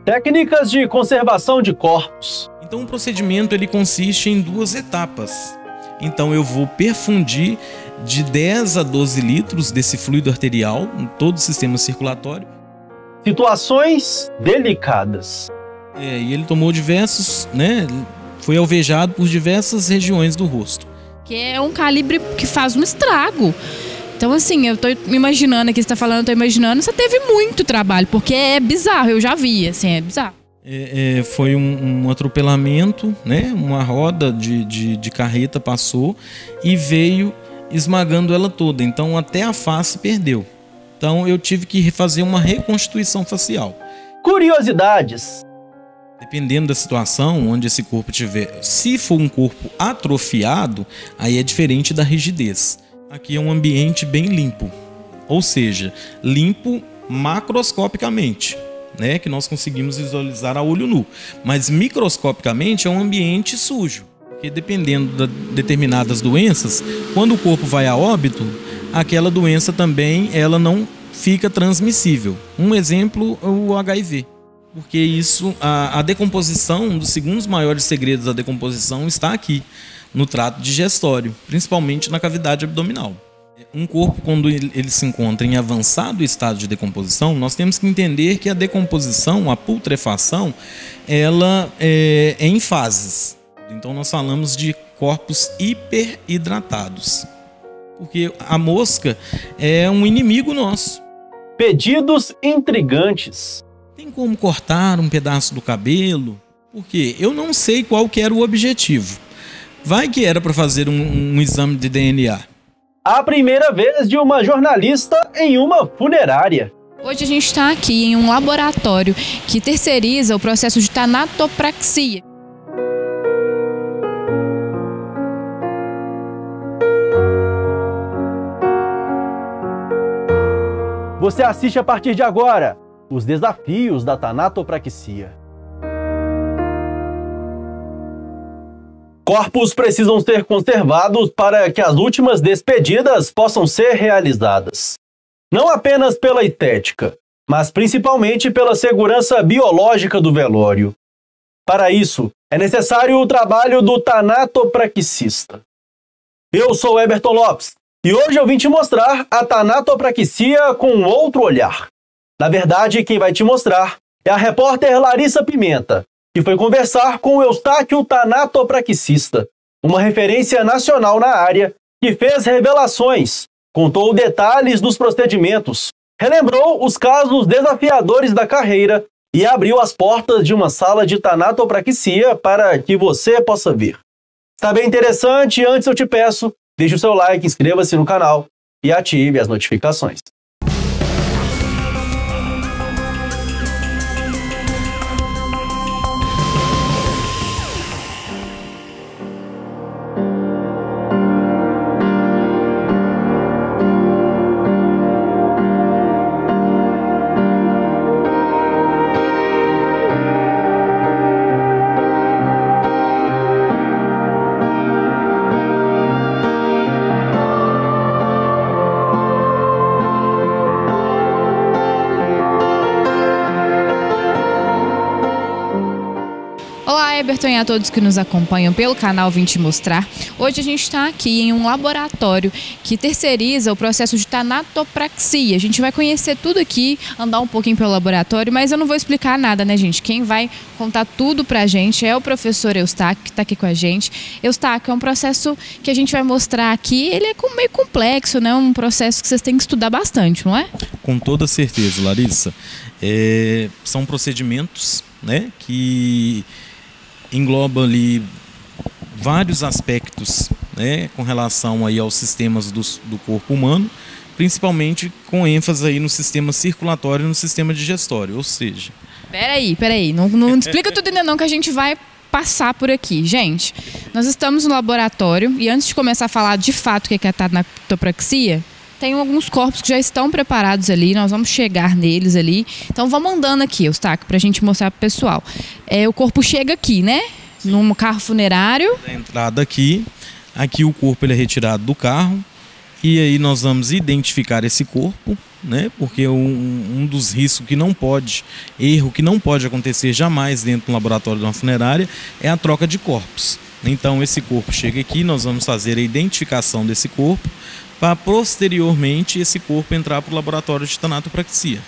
Técnicas de conservação de corpos. Então o procedimento ele consiste em 2 etapas. Então eu vou perfundir de 10 a 12 litros desse fluido arterial em todo o sistema circulatório. Situações delicadas. E ele tomou diversos, foi alvejado por diversas regiões do rosto. Que é um calibre que faz um estrago. Então, assim, eu tô imaginando aqui, você tá falando, eu tô imaginando, você teve muito trabalho, porque é bizarro, eu já vi, assim, é bizarro. Foi um atropelamento, uma roda de carreta passou e veio esmagando ela toda, então até a face perdeu. Então eu tive que fazer uma reconstituição facial. Curiosidades. Dependendo da situação onde esse corpo estiver, se for um corpo atrofiado, aí é diferente da rigidez. Aqui é um ambiente bem limpo, ou seja, limpo macroscopicamente, que nós conseguimos visualizar a olho nu. Mas microscopicamente é um ambiente sujo, porque dependendo de determinadas doenças, quando o corpo vai a óbito, aquela doença também ela não fica transmissível. Um exemplo é o HIV. Porque isso, a decomposição, um dos segundos maiores segredos da decomposição está aqui, no trato digestório, principalmente na cavidade abdominal. Um corpo, quando ele se encontra em avançado estado de decomposição, nós temos que entender que a decomposição, a putrefação, ela é em fases. Então nós falamos de corpos hiperidratados, porque a mosca é um inimigo nosso. Pedidos intrigantes. Tem como cortar um pedaço do cabelo? Porque eu não sei qual que era o objetivo. Vai que era para fazer um exame de DNA. A primeira vez de uma jornalista em uma funerária. Hoje a gente está aqui em um laboratório que terceiriza o processo de tanatopraxia. Você assiste a partir de agora os desafios da tanatopraxia. Corpos precisam ser conservados para que as últimas despedidas possam ser realizadas. Não apenas pela estética, mas principalmente pela segurança biológica do velório. Para isso, é necessário o trabalho do tanatopraxista. Eu sou Eberton Lopes e hoje eu vim te mostrar a tanatopraxia com um outro olhar. Na verdade, quem vai te mostrar é a repórter Larissa Pimenta, que foi conversar com o Eustáquio tanatopraxista, uma referência nacional na área, que fez revelações, contou detalhes dos procedimentos, relembrou os casos desafiadores da carreira e abriu as portas de uma sala de tanatopraxia para que você possa ver. Está bem interessante? Antes eu te peço, deixe o seu like, inscreva-se no canal e ative as notificações. Eberton e a todos que nos acompanham pelo canal Vim Te Mostrar. Hoje a gente está aqui em um laboratório que terceiriza o processo de tanatopraxia. A gente vai conhecer tudo aqui, andar um pouquinho pelo laboratório, mas eu não vou explicar nada, né, gente? Quem vai contar tudo pra gente é o professor Eustáquio, que está aqui com a gente. Eustáquio, é um processo que a gente vai mostrar aqui, ele é meio complexo, né? Um processo que vocês têm que estudar bastante, não é? Com toda certeza, Larissa. São procedimentos, que engloba ali vários aspectos, com relação aí aos sistemas do corpo humano, principalmente com ênfase aí no sistema circulatório e no sistema digestório, ou seja... Peraí, não explica tudo ainda não, que a gente vai passar por aqui. Gente, nós estamos no laboratório e antes de começar a falar de fato o que é a tanatopraxia, tem alguns corpos que já estão preparados ali, nós vamos chegar neles ali. Então vamos andando aqui, Eustáquio, pra gente mostrar pro pessoal. O corpo chega aqui, né? Num carro funerário. A entrada aqui o corpo ele é retirado do carro e aí nós vamos identificar esse corpo, né? Porque um dos riscos que não pode acontecer jamais dentro do laboratório de uma funerária é a troca de corpos. Então esse corpo chega aqui, nós vamos fazer a identificação desse corpo para posteriormente esse corpo entrar para o laboratório de tanatopraxia.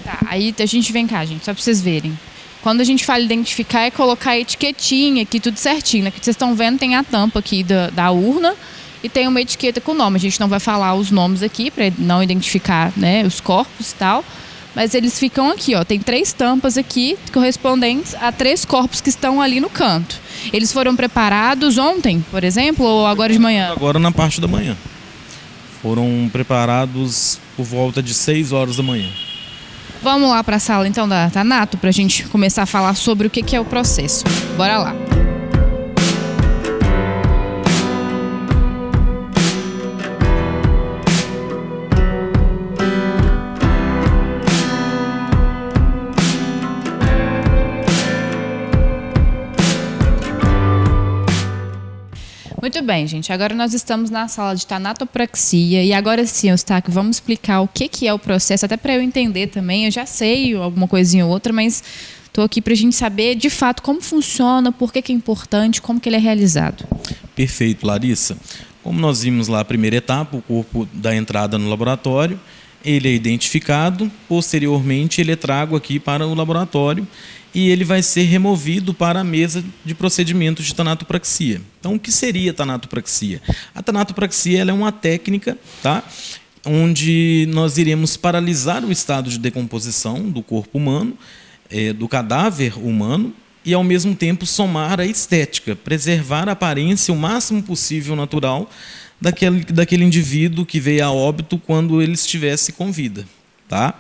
Tá, aí a gente vem cá, gente, só para vocês verem. Quando a gente fala identificar, é colocar a etiquetinha aqui, tudo certinho, né? Que vocês estão vendo, tem a tampa aqui da urna e tem uma etiqueta com o nome. A gente não vai falar os nomes aqui para não identificar, né, os corpos e tal, mas eles ficam aqui, ó. Tem 3 tampas aqui correspondentes a 3 corpos que estão ali no canto. Eles foram preparados ontem, por exemplo, ou agora de manhã? Agora na parte da manhã. Foram preparados por volta de 6 horas da manhã. Vamos lá para a sala então da Tanato para a gente começar a falar sobre o que é o processo. Bora lá. Muito bem, gente. Agora nós estamos na sala de tanatopraxia e agora sim, Eustáquio, vamos explicar o que é o processo, até para eu entender também. Eu já sei alguma coisinha ou outra, mas estou aqui para a gente saber de fato como funciona, por que é importante, como que ele é realizado. Perfeito, Larissa. Como nós vimos lá a primeira etapa, o corpo da entrada no laboratório, ele é identificado, posteriormente ele é trago aqui para o laboratório e ele vai ser removido para a mesa de procedimento de tanatopraxia. Então, o que seria tanatopraxia? A tanatopraxia ela é uma técnica, tá, onde nós iremos paralisar o estado de decomposição do corpo humano, do cadáver humano, e ao mesmo tempo somar a estética, preservar a aparência o máximo possível natural daquele indivíduo que veio a óbito quando ele estivesse com vida, tá?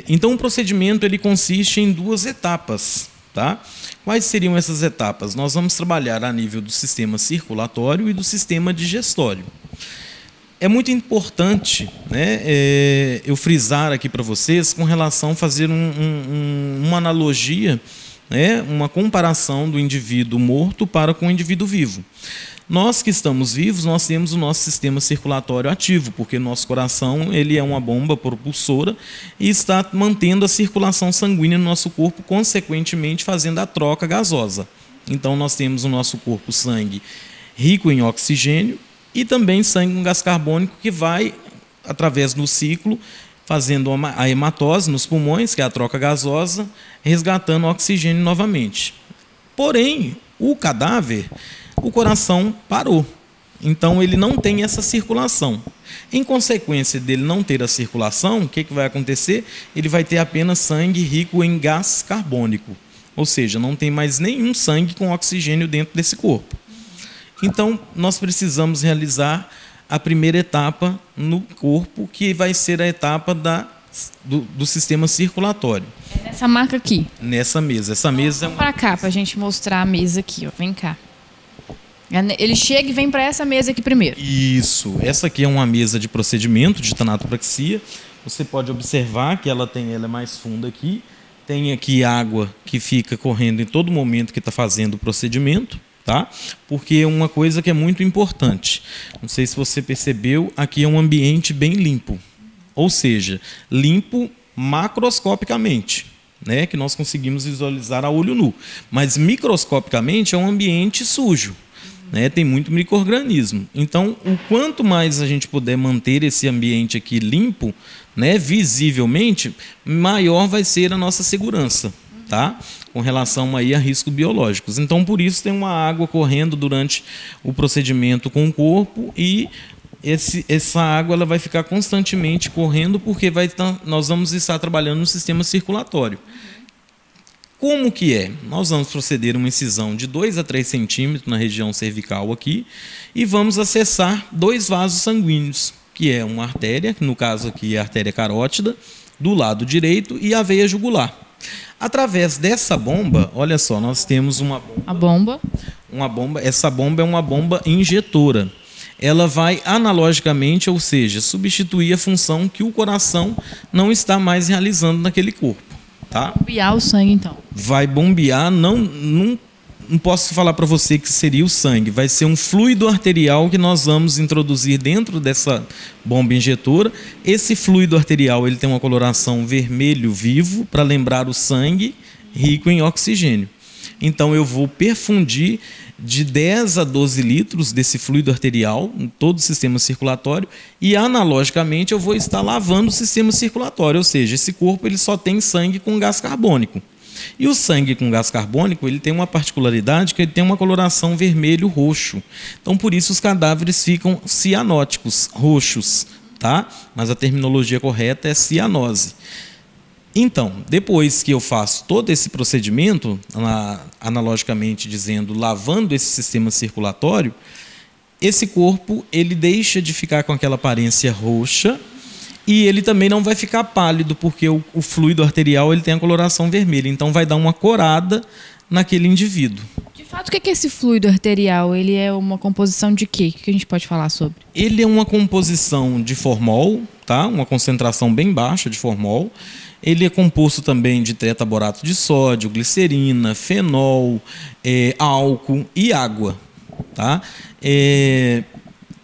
Então o procedimento ele consiste em 2 etapas, tá? Quais seriam essas etapas? Nós vamos trabalhar a nível do sistema circulatório e do sistema digestório. É muito importante, né, eu frisar aqui para vocês com relação a fazer uma analogia, né, uma comparação do indivíduo morto para com o indivíduo vivo. Nós que estamos vivos, nós temos o nosso sistema circulatório ativo, porque nosso coração ele é uma bomba propulsora e está mantendo a circulação sanguínea no nosso corpo, consequentemente fazendo a troca gasosa. Então nós temos o nosso corpo sangue rico em oxigênio e também sangue com gás carbônico que vai, através do ciclo, fazendo a hematose nos pulmões, que é a troca gasosa, resgatando o oxigênio novamente. Porém, o cadáver, o coração parou. Então, ele não tem essa circulação. Em consequência dele não ter a circulação, o que vai acontecer? Ele vai ter apenas sangue rico em gás carbônico. Ou seja, não tem mais nenhum sangue com oxigênio dentro desse corpo. Então, nós precisamos realizar a primeira etapa no corpo, que vai ser a etapa do sistema circulatório. É nessa marca aqui? Nessa mesa. Essa mesa é uma... Para cá, para a gente mostrar a mesa aqui, ó. Vem cá. Ele chega e vem para essa mesa aqui primeiro. Isso. Essa aqui é uma mesa de procedimento de tanatopraxia. Você pode observar que ela é mais funda aqui. Tem aqui água que fica correndo em todo momento que está fazendo o procedimento. Tá? Porque é uma coisa que é muito importante. Não sei se você percebeu, aqui é um ambiente bem limpo. Ou seja, limpo macroscopicamente, né? Que nós conseguimos visualizar a olho nu. Mas microscopicamente é um ambiente sujo, né? Tem muito micro-organismo. Então, o quanto mais a gente puder manter esse ambiente aqui limpo, né, visivelmente, maior vai ser a nossa segurança. Tá? Com relação aí a riscos biológicos. Então, por isso, tem uma água correndo durante o procedimento com o corpo e essa água ela vai ficar constantemente correndo porque nós vamos estar trabalhando no sistema circulatório. Como que é? Nós vamos proceder uma incisão de 2 a 3 centímetros na região cervical aqui e vamos acessar 2 vasos sanguíneos, que é uma artéria, que no caso aqui é a artéria carótida, do lado direito, e a veia jugular. Através dessa bomba, olha só, nós temos uma bomba. Essa bomba é uma bomba injetora. Ela vai analogicamente, ou seja, substituir a função que o coração não está mais realizando naquele corpo. Tá? Bombear o sangue, então. Vai bombear, não não posso falar para você que seria o sangue, vai ser um fluido arterial que nós vamos introduzir dentro dessa bomba injetora. Esse fluido arterial ele tem uma coloração vermelho vivo para lembrar o sangue rico em oxigênio. Então eu vou perfundir de 10 a 12 litros desse fluido arterial em todo o sistema circulatório e analogicamente eu vou estar lavando o sistema circulatório, ou seja, esse corpo ele só tem sangue com gás carbônico. E o sangue com gás carbônico ele tem uma particularidade que ele tem uma coloração vermelho-roxo. Então por isso os cadáveres ficam cianóticos, roxos, tá? Mas a terminologia correta é cianose. Então, depois que eu faço todo esse procedimento, analogicamente dizendo, lavando esse sistema circulatório, esse corpo ele deixa de ficar com aquela aparência roxa e ele também não vai ficar pálido, porque o fluido arterial ele tem a coloração vermelha, então vai dar uma corada naquele indivíduo. De fato, o que é esse fluido arterial? Ele é uma composição de quê? O que a gente pode falar sobre? Ele é uma composição de formol, tá? Uma concentração bem baixa de formol. Ele é composto também de tretaborato de sódio, glicerina, fenol, álcool e água. Tá?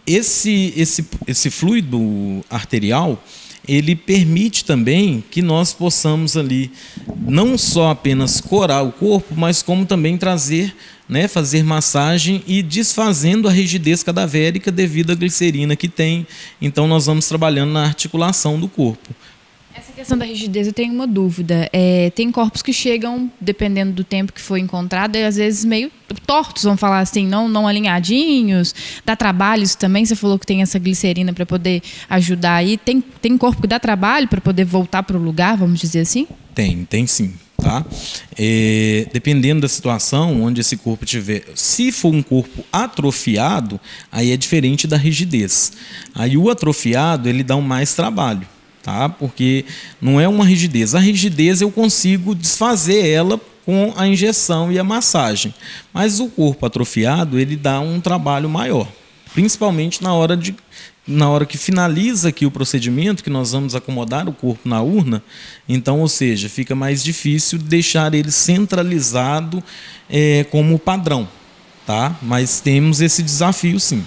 Esse fluido arterial, ele permite também que nós possamos ali não só apenas corar o corpo, mas como também trazer, né, fazer massagem e desfazendo a rigidez cadavérica devido à glicerina que tem. Então nós vamos trabalhando na articulação do corpo. Essa questão da rigidez, eu tenho uma dúvida. Tem corpos que chegam, dependendo do tempo que foi encontrado, e às vezes meio tortos, vamos falar assim, não alinhadinhos. Dá trabalho isso também? Você falou que tem essa glicerina para poder ajudar aí. Tem corpo que dá trabalho para poder voltar para o lugar, vamos dizer assim? Tem sim. Tá? Dependendo da situação onde esse corpo tiver, se for um corpo atrofiado, aí é diferente da rigidez. Aí o atrofiado ele dá mais trabalho. Tá? Porque não é uma rigidez. A rigidez eu consigo desfazer ela com a injeção e a massagem. Mas o corpo atrofiado ele dá um trabalho maior. Principalmente na hora que finaliza aqui o procedimento, que nós vamos acomodar o corpo na urna. Então, ou seja, fica mais difícil deixar ele centralizado como padrão. Tá? Mas temos esse desafio sim.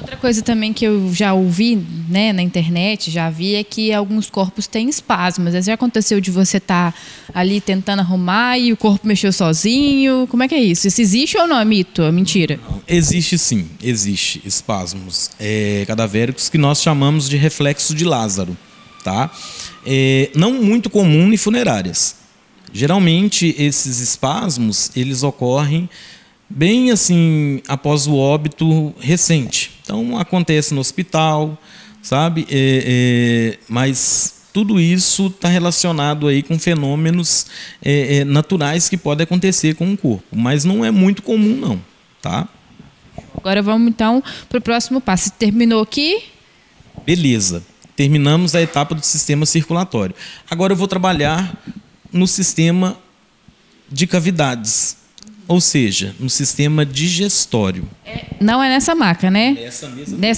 Outra coisa também que eu já ouvi, né, na internet, já vi, é que alguns corpos têm espasmos. Já aconteceu de você estar ali tentando arrumar e o corpo mexeu sozinho? Como é que é isso? Isso existe ou não? É mito? É mentira? Não, existe sim, existe espasmos cadavéricos que nós chamamos de reflexo de Lázaro. Tá? Não muito comum em funerárias. Geralmente esses espasmos eles ocorrem bem assim após o óbito recente. Então acontece no hospital, sabe? Mas tudo isso está relacionado aí com fenômenos naturais que podem acontecer com o corpo, mas não é muito comum não, tá? Agora vamos então para o próximo passo. Terminou aqui? Beleza. Terminamos a etapa do sistema circulatório. Agora eu vou trabalhar no sistema de cavidades. Ou seja, no sistema digestório. Não é nessa maca, né? Nessa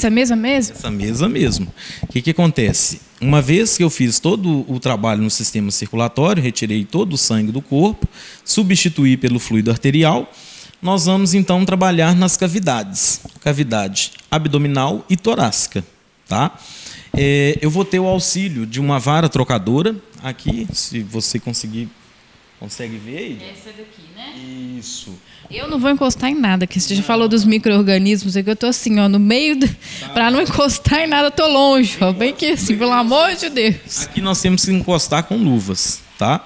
mesa mesmo? Nessa mesa mesmo. O que acontece? Uma vez que eu fiz todo o trabalho no sistema circulatório, retirei todo o sangue do corpo, substituí pelo fluido arterial, nós vamos então trabalhar nas cavidades. Cavidade abdominal e torácica. Tá? Eu vou ter o auxílio de uma vara trocadora. Aqui, se você consegue ver aí? Essa daqui, né? Isso. Eu não vou encostar em nada, que você já falou dos micro-organismos, é que eu tô assim, ó, no meio, para não encostar em nada, eu tô longe, ó, bem que assim, pelo amor de Deus. Aqui nós temos que encostar com luvas, tá?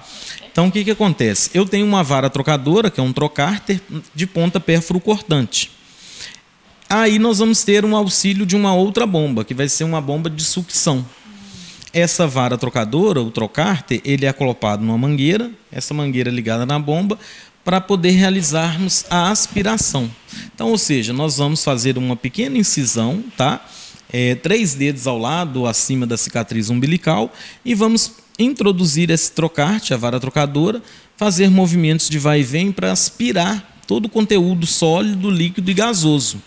Então o que acontece? Eu tenho uma vara trocadora, que é um trocárter de ponta pérfuro cortante. Aí nós vamos ter um auxílio de uma outra bomba, que vai ser uma bomba de sucção. Essa vara trocadora, o trocárter, ele é acoplado numa mangueira, essa mangueira ligada na bomba, para poder realizarmos a aspiração. Então, ou seja, nós vamos fazer uma pequena incisão, tá? 3 dedos ao lado, acima da cicatriz umbilical, e vamos introduzir esse trocárter, a vara trocadora, fazer movimentos de vai e vem para aspirar todo o conteúdo sólido, líquido e gasoso.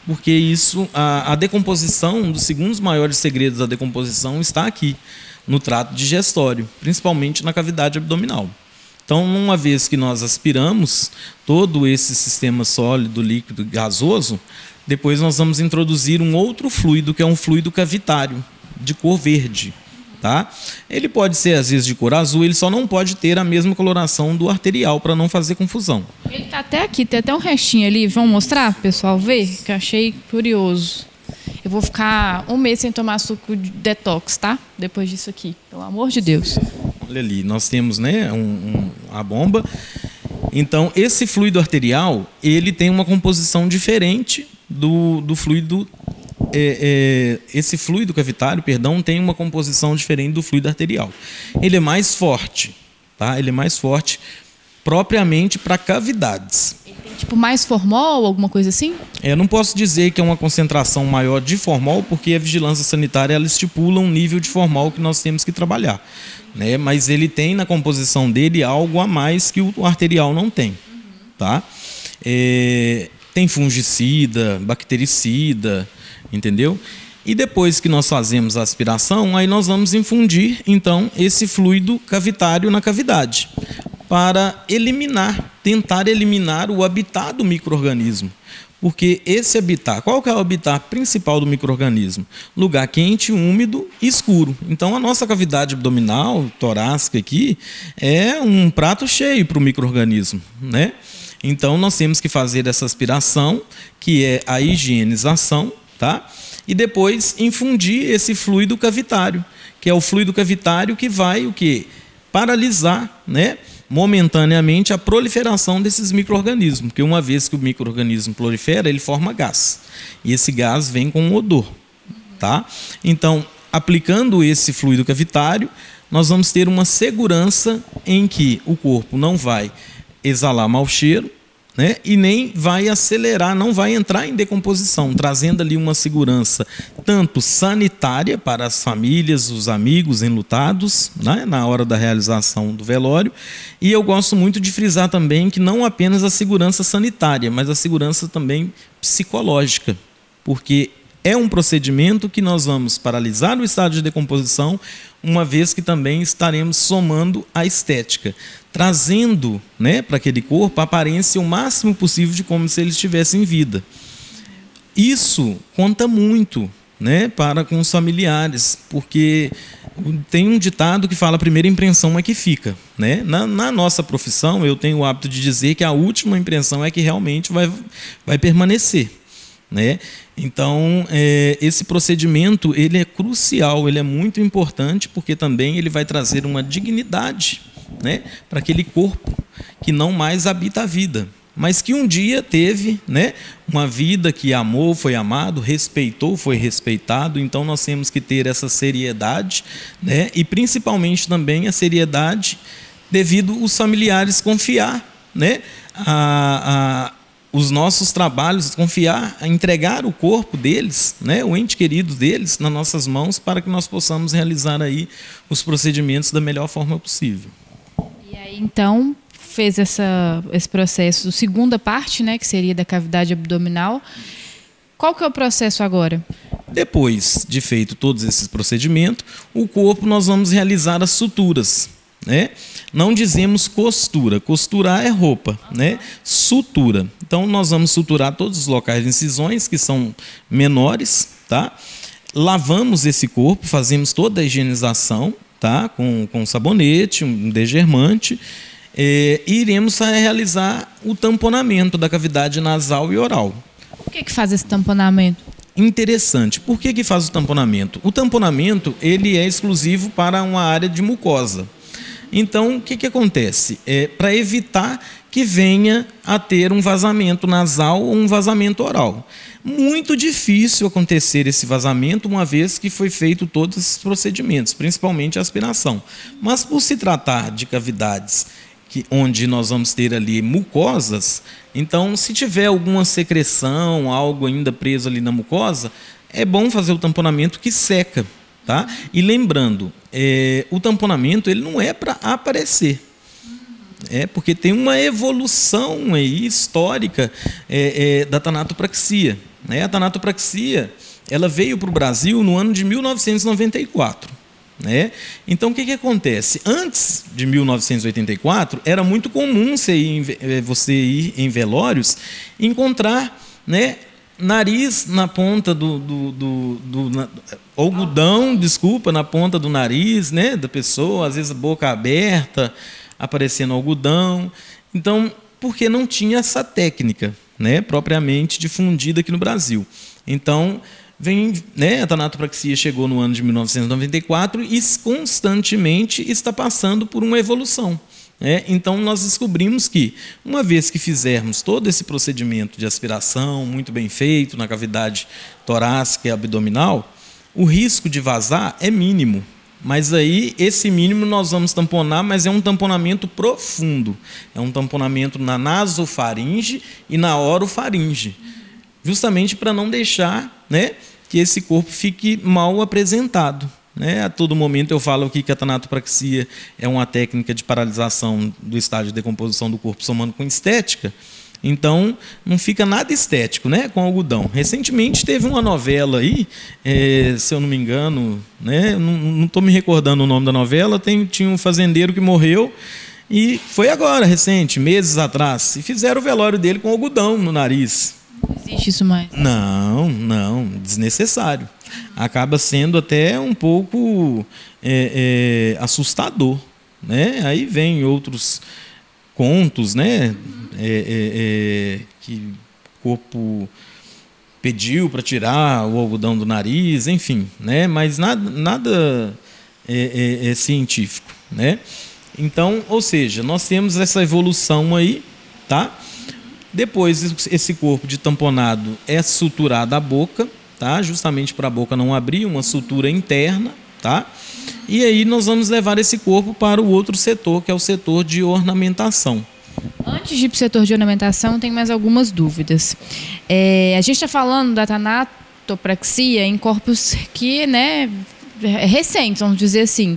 Porque isso, a decomposição, um dos segundos maiores segredos da decomposição está aqui, no trato digestório, principalmente na cavidade abdominal. Então, uma vez que nós aspiramos todo esse sistema sólido, líquido e gasoso, depois nós vamos introduzir um outro fluido, que é um fluido cavitário, de cor verde. Tá? Ele pode ser, às vezes, de cor azul, ele só não pode ter a mesma coloração do arterial, para não fazer confusão. Ele está até aqui, tem até um restinho ali. Vamos mostrar para o pessoal ver? Que eu achei curioso. Eu vou ficar um mês sem tomar suco de detox, tá? Depois disso aqui, pelo amor de Deus. Olha ali, nós temos, né, a bomba. Então, esse fluido arterial, ele tem uma composição diferente do fluido. Esse fluido cavitário, tem uma composição diferente do fluido arterial. Ele é mais forte, tá? Ele é mais forte propriamente para cavidades. Ele tem tipo mais formol, alguma coisa assim? Eu não posso dizer que é uma concentração maior de formol, porque a vigilância sanitária ela estipula um nível de formol que nós temos que trabalhar, né? Mas ele tem na composição dele algo a mais que o arterial não tem, tá? Tem fungicida, bactericida, entendeu? E depois que nós fazemos a aspiração, aí nós vamos infundir, então, esse fluido cavitário na cavidade, para tentar eliminar o habitat do micro-organismo. Porque esse habitat, qual que é o habitat principal do micro-organismo? Lugar quente, úmido e escuro. Então, a nossa cavidade abdominal, torácica aqui, é um prato cheio para o micro-organismo, né? Então, nós temos que fazer essa aspiração, que é a higienização, tá? E depois infundir esse fluido cavitário, que é o fluido cavitário que vai o quê? Paralisar, né, momentaneamente a proliferação desses micro-organismos, porque uma vez que o micro-organismo prolifera, ele forma gás. E esse gás vem com um odor, tá? Então, aplicando esse fluido cavitário, nós vamos ter uma segurança em que o corpo não vai exalar mau cheiro, né? E nem vai acelerar, não vai entrar em decomposição, trazendo ali uma segurança tanto sanitária para as famílias, os amigos enlutados, né? Na hora da realização do velório. E eu gosto muito de frisar também que não apenas a segurança sanitária, mas a segurança também psicológica, porque é um procedimento que nós vamos paralisar o estado de decomposição, uma vez que também estaremos somando a estética, trazendo, né, para aquele corpo a aparência o máximo possível de como se ele estivesse em vida. Isso conta muito, né, para com os familiares, porque tem um ditado que fala: a primeira impressão é que fica, né? Na nossa profissão, eu tenho o hábito de dizer que a última impressão é que realmente vai permanecer, né? Então, esse procedimento ele é crucial, ele é muito importante, porque também ele vai trazer uma dignidade, né, para aquele corpo que não mais habita a vida, mas que um dia teve, né, uma vida que amou, foi amado, respeitou, foi respeitado. Então, nós temos que ter essa seriedade, né, e principalmente também a seriedade devido os familiares confiar, né, os nossos trabalhos, confiar, entregar o corpo deles, né, o ente querido deles, nas nossas mãos, para que nós possamos realizar aí os procedimentos da melhor forma possível. E aí, então, fez esse processo, segunda parte, né, que seria da cavidade abdominal. Qual que é o processo agora? Depois de feito todos esses procedimentos, o corpo nós vamos realizar as suturas, né? Não dizemos costura, costurar é roupa, né? Sutura. Então nós vamos suturar todos os locais de incisões que são menores, tá? Lavamos esse corpo, fazemos toda a higienização, tá? Com sabonete, um degermante, e iremos realizar o tamponamento da cavidade nasal e oral. Por que faz esse tamponamento? Interessante. Por que faz o tamponamento? O tamponamento ele é exclusivo para uma área de mucosa. Então, o que acontece? Para evitar que venha a ter um vazamento nasal ou um vazamento oral. Muito difícil acontecer esse vazamento, uma vez que foi feito todos esses procedimentos, principalmente a aspiração. Mas, por se tratar de cavidades onde nós vamos ter ali mucosas, então, se tiver alguma secreção, algo ainda preso ali na mucosa, é bom fazer o tamponamento que seca. Tá? E lembrando, o tamponamento ele não é para aparecer, porque tem uma evolução aí histórica da tanatopraxia, né? A tanatopraxia ela veio para o Brasil no ano de 1994, né? Então, o que acontece? Antes de 1984, era muito comum você ir em velórios e encontrar, né, nariz na ponta algodão, desculpa, na ponta do nariz, né, da pessoa, às vezes boca aberta, aparecendo algodão. Então, porque não tinha essa técnica, né, propriamente difundida aqui no Brasil. Então, a tanatopraxia chegou no ano de 1994 e constantemente está passando por uma evolução. Então, nós descobrimos que, uma vez que fizermos todo esse procedimento de aspiração, muito bem feito, na cavidade torácica e abdominal, o risco de vazar é mínimo. Mas aí, esse mínimo nós vamos tamponar, mas é um tamponamento profundo. É um tamponamento na nasofaringe e na orofaringe, justamente para não deixar, né, que esse corpo fique mal apresentado. A todo momento eu falo aqui que a tanatopraxia é uma técnica de paralisação do estágio de decomposição do corpo somando com estética. Então, não fica nada estético, né, com algodão. Recentemente teve uma novela aí, se eu não me engano, né, não estou me recordando o nome da novela, tinha um fazendeiro que morreu e foi agora, recente, meses atrás, e fizeram o velório dele com algodão no nariz. Não existe isso mais? Não, desnecessário. Acaba sendo até um pouco assustador, né? Aí vem outros contos, né? Que o corpo pediu para tirar o algodão do nariz, enfim, né? Mas nada científico, né? Então, ou seja, nós temos essa evolução aí, tá? Depois, esse corpo de tamponado é suturado à boca, tá? Justamente para a boca não abrir, uma sutura interna, tá? E aí nós vamos levar esse corpo para o outro setor, que é o setor de ornamentação. Antes de ir para o setor de ornamentação, tem mais algumas dúvidas. A gente está falando da tanatopraxia em corpos que, né, recentes, vamos dizer assim.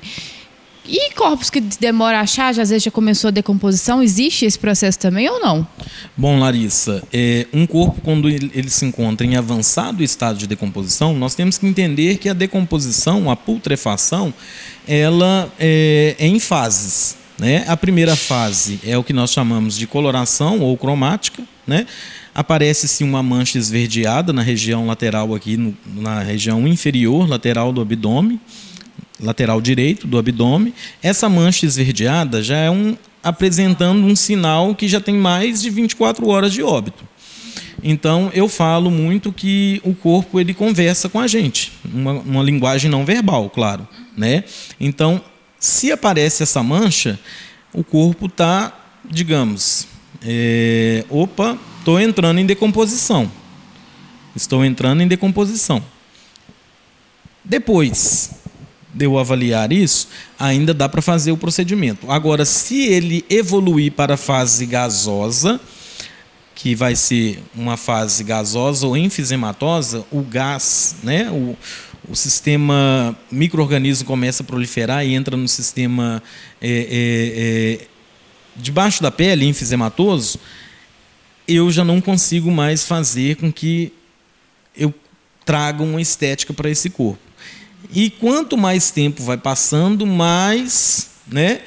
E corpos que demoram a achar, às vezes já começou a decomposição, existe esse processo também ou não? Bom, Larissa, um corpo, quando ele se encontra em avançado estado de decomposição, nós temos que entender que a decomposição, a putrefação, ela é em fases, né? A primeira fase é o que nós chamamos de coloração ou cromática, né? Aparece-se uma mancha esverdeada na região lateral aqui, na região inferior, lateral do abdômen, lateral direito do abdômen. Essa mancha esverdeada já é apresentando um sinal que já tem mais de 24 horas de óbito. Então, eu falo muito que o corpo ele conversa com a gente, uma linguagem não verbal, claro, né? Então, se aparece essa mancha, o corpo está, digamos, estou entrando em decomposição. Estou entrando em decomposição. Depois de eu avaliar isso, ainda dá para fazer o procedimento. Agora, se ele evoluir para a fase gasosa, que vai ser uma fase gasosa ou enfisematosa, o gás, né, o sistema micro-organismo começa a proliferar e entra no sistema debaixo da pele, enfisematoso, eu já não consigo mais fazer com que eu traga uma estética para esse corpo. E quanto mais tempo vai passando, mais, né,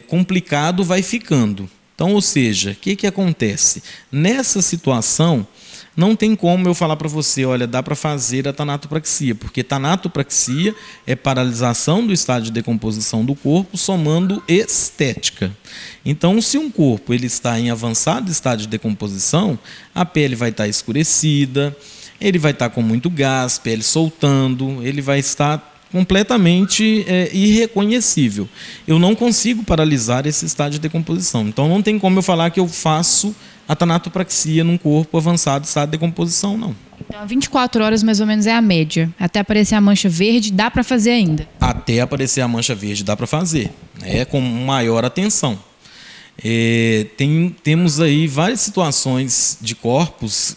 complicado vai ficando. Então, ou seja, o que acontece? Nessa situação, não tem como eu falar para você, olha, dá para fazer a tanatopraxia, porque tanatopraxia é paralisação do estado de decomposição do corpo, somando estética. Então, se um corpo ele está em avançado estado de decomposição, a pele vai estar escurecida, ele vai estar com muito gás, pele soltando, ele vai estar completamente irreconhecível. Eu não consigo paralisar esse estado de decomposição. Então, não tem como eu falar que eu faço a tanatopraxia num corpo avançado estado de decomposição, não. Então, 24 horas mais ou menos é a média. Até aparecer a mancha verde, dá para fazer ainda? Até aparecer a mancha verde, dá para fazer. Com maior atenção. Temos aí várias situações de corpos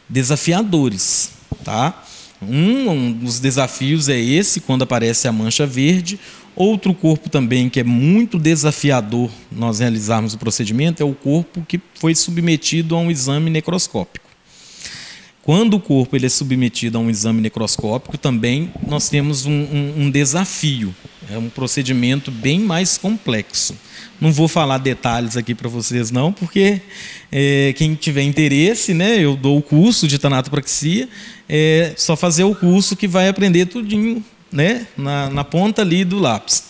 desafiadores, tá? Um dos desafios é esse, quando aparece a mancha verde. Outro corpo também que é muito desafiador nós realizarmos o procedimento é o corpo que foi submetido a um exame necroscópico. quando o corpo ele é submetido a um exame necroscópico, também nós temos um desafio. É um procedimento bem mais complexo. Não vou falar detalhes aqui para vocês não, porque quem tiver interesse, né, eu dou o curso de tanatopraxia, é só fazer o curso que vai aprender tudinho, né, na ponta ali do lápis.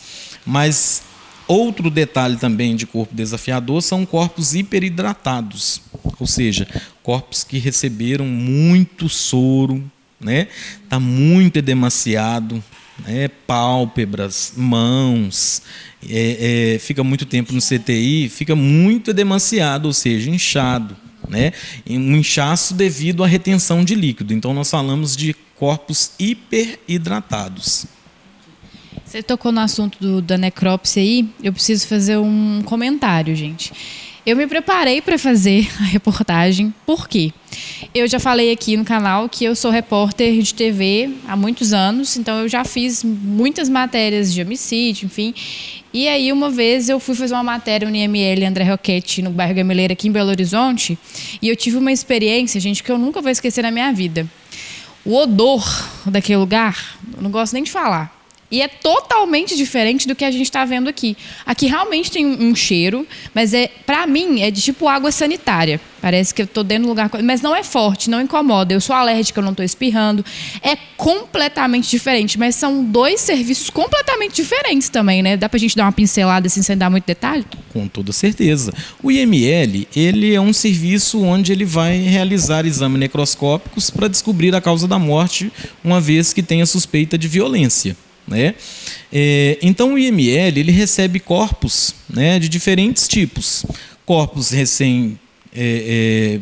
Mas outro detalhe também de corpo desafiador são corpos hiperidratados, ou seja, corpos que receberam muito soro, né, tá muito edemaciado, pálpebras, mãos, fica muito tempo no CTI, fica muito edemaciado, ou seja, inchado, né? Um inchaço devido à retenção de líquido. Então, nós falamos de corpos hiperidratados. Você tocou no assunto da necrópsia aí, eu preciso fazer um comentário, gente. Eu me preparei para fazer a reportagem, por quê? Eu já falei aqui no canal que eu sou repórter de TV há muitos anos, então eu já fiz muitas matérias de homicídio, enfim. E aí uma vez eu fui fazer uma matéria no IML André Roquette, no bairro Gameleira, aqui em Belo Horizonte, e eu tive uma experiência, gente, que eu nunca vou esquecer na minha vida. O odor daquele lugar, eu não gosto nem de falar. E é totalmente diferente do que a gente está vendo aqui. Aqui realmente tem um cheiro, mas para mim é de tipo água sanitária. Parece que eu estou dentro do lugar... Mas não é forte, não incomoda. Eu sou alérgica, eu não estou espirrando. É completamente diferente, mas são dois serviços completamente diferentes também, né? Dá para a gente dar uma pincelada assim, sem dar muito detalhe? Com toda certeza. O IML, ele é um serviço onde ele vai realizar exames necroscópicos para descobrir a causa da morte, uma vez que tenha suspeita de violência. Né? Então o IML ele recebe corpos, né, de diferentes tipos, corpos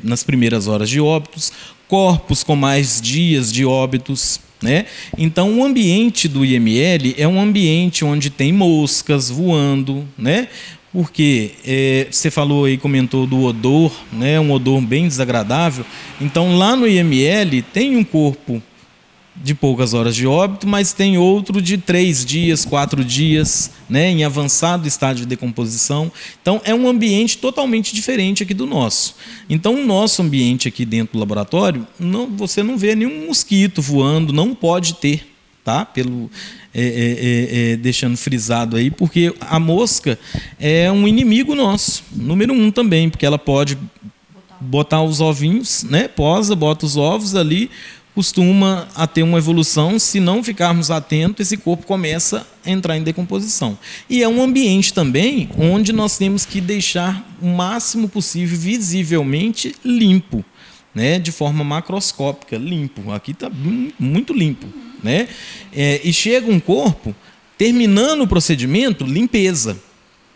nas primeiras horas de óbitos, corpos com mais dias de óbitos, né? Então o ambiente do IML é um ambiente onde tem moscas voando, né? Porque você falou aí, comentou do odor, né, um odor bem desagradável. Então lá no IML tem um corpo de poucas horas de óbito, mas tem outro de 3 dias, 4 dias, né, em avançado estágio de decomposição. Então, é um ambiente totalmente diferente aqui do nosso. Então, o nosso ambiente aqui dentro do laboratório, você não vê nenhum mosquito voando, não pode ter, tá? Deixando frisado aí, porque a mosca é um inimigo nosso, número 1 também, porque ela pode botar os ovinhos, né, bota os ovos ali, costuma a ter uma evolução, se não ficarmos atentos, esse corpo começa a entrar em decomposição. E é um ambiente também onde nós temos que deixar o máximo possível visivelmente limpo, né? De forma macroscópica, limpo. Aqui está muito limpo, né? E chega um corpo, terminando o procedimento, limpeza.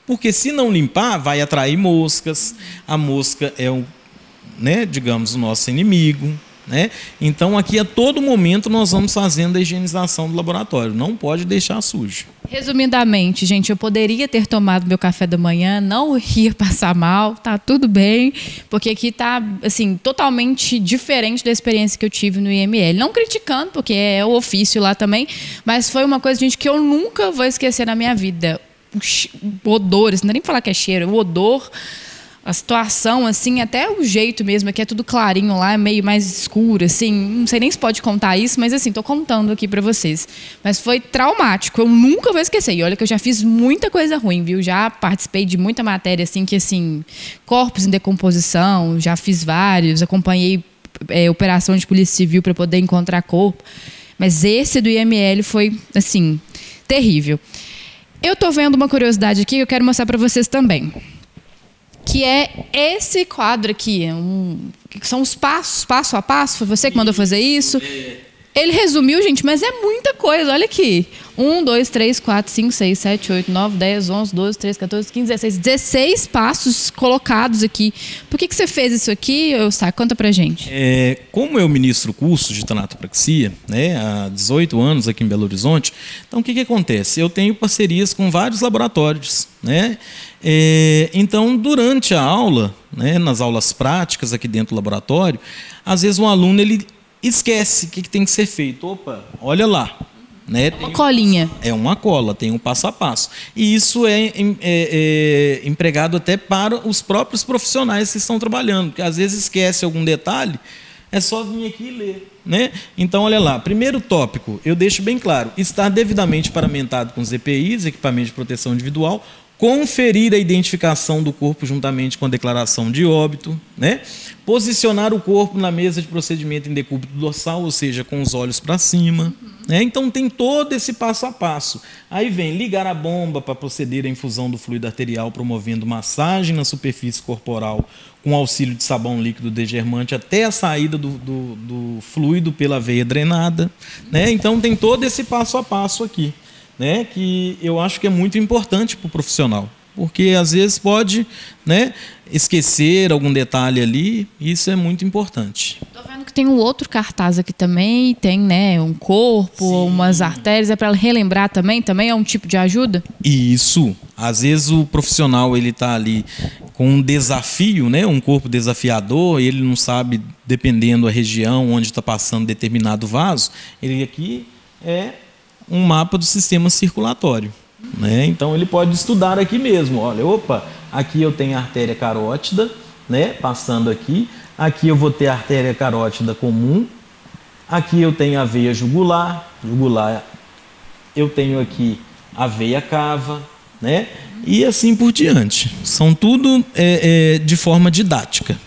Porque se não limpar, vai atrair moscas, a mosca é digamos, o nosso inimigo, né? Então, aqui a todo momento nós vamos fazendo a higienização do laboratório. Não pode deixar sujo. Resumidamente, gente, eu poderia ter tomado meu café da manhã, não ia passar mal, tá tudo bem, porque aqui tá assim, totalmente diferente da experiência que eu tive no IML. Não criticando, porque é o ofício lá também, mas foi uma coisa, gente, que eu nunca vou esquecer na minha vida. Odores, não é nem falar que é cheiro, o odor... A situação, assim, até o jeito mesmo, aqui é tudo clarinho lá, é meio mais escuro, assim, não sei nem se pode contar isso, mas assim, tô contando aqui pra vocês. Mas foi traumático, eu nunca vou esquecer. E olha que eu já fiz muita coisa ruim, viu? Já participei de muita matéria, assim, corpos em decomposição, já fiz vários, acompanhei operação de polícia civil para poder encontrar corpo. Mas esse do IML foi, assim, terrível. Eu tô vendo uma curiosidade aqui que eu quero mostrar para vocês também. Que é esse quadro aqui, que são os passos, passo a passo. Foi você que mandou fazer isso? Ele resumiu, gente, mas é muita coisa. Olha aqui. 1, 2, 3, 4, 5, 6, 7, 8, 9, 10, 11, 12, 13, 14, 15, 16. 16 passos colocados aqui. Por que você fez isso aqui, Eustáquio? Conta pra gente. Como eu ministro curso de tanatopraxia, né, há 18 anos aqui em Belo Horizonte, então o que acontece? Eu tenho parcerias com vários laboratórios, né? Então, durante a aula, né, nas aulas práticas aqui dentro do laboratório, às vezes um aluno ele esquece o que tem que ser feito. Opa, olha lá. Né? Uma colinha. É uma cola, tem um passo a passo. E isso é empregado até para os próprios profissionais que estão trabalhando, porque às vezes esquece algum detalhe, É só vir aqui e ler, né? Então, olha lá, primeiro tópico, eu deixo bem claro, estar devidamente paramentado com os EPIs, equipamento de proteção individual, conferir a identificação do corpo juntamente com a declaração de óbito, né? Posicionar o corpo na mesa de procedimento em decúbito dorsal, ou seja, com os olhos para cima, né? Então tem todo esse passo a passo. Aí vem ligar a bomba para proceder à infusão do fluido arterial, promovendo massagem na superfície corporal com auxílio de sabão líquido degermante até a saída do fluido pela veia drenada, né? Então tem todo esse passo a passo aqui, né, que eu acho que é muito importante para o profissional, porque às vezes pode, né, esquecer algum detalhe ali, e isso é muito importante. Estou vendo que tem um outro cartaz aqui também, tem, né, um corpo, sim, umas artérias, é para relembrar também é um tipo de ajuda? Isso, às vezes o profissional ele está ali com um desafio, né, um corpo desafiador, ele não sabe, dependendo da região onde está passando determinado vaso, ele aqui é um mapa do sistema circulatório, né? Então ele pode estudar aqui mesmo, olha, opa, aqui eu tenho a artéria carótida, né, passando aqui eu vou ter a artéria carótida comum, aqui eu tenho a veia jugular, eu tenho aqui a veia cava, né, e assim por diante. São tudo de forma didática.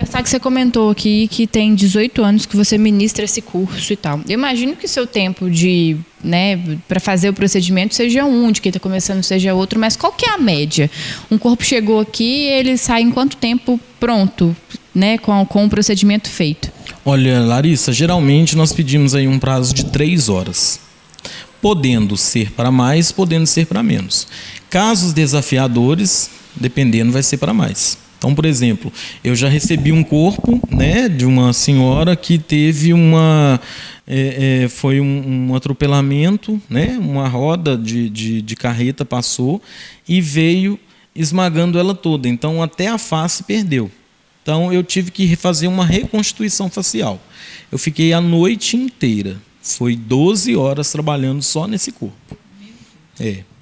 Sabe que você comentou aqui que tem 18 anos que você ministra esse curso e tal. Eu imagino que o seu tempo de, né, para fazer o procedimento seja um, de quem está começando seja outro, mas qual que é a média? Um corpo chegou aqui, ele sai em quanto tempo pronto, né, com o procedimento feito? Olha, Larissa, geralmente nós pedimos aí um prazo de 3 horas. Podendo ser para mais, podendo ser para menos. Casos desafiadores, dependendo, vai ser para mais. Então, por exemplo, eu já recebi um corpo, né, de uma senhora que teve foi um atropelamento, né, uma roda de carreta passou e veio esmagando ela toda. Então, até a face perdeu. Então, eu tive que fazer uma reconstituição facial. Eu fiquei a noite inteira. Foi 12 horas trabalhando só nesse corpo.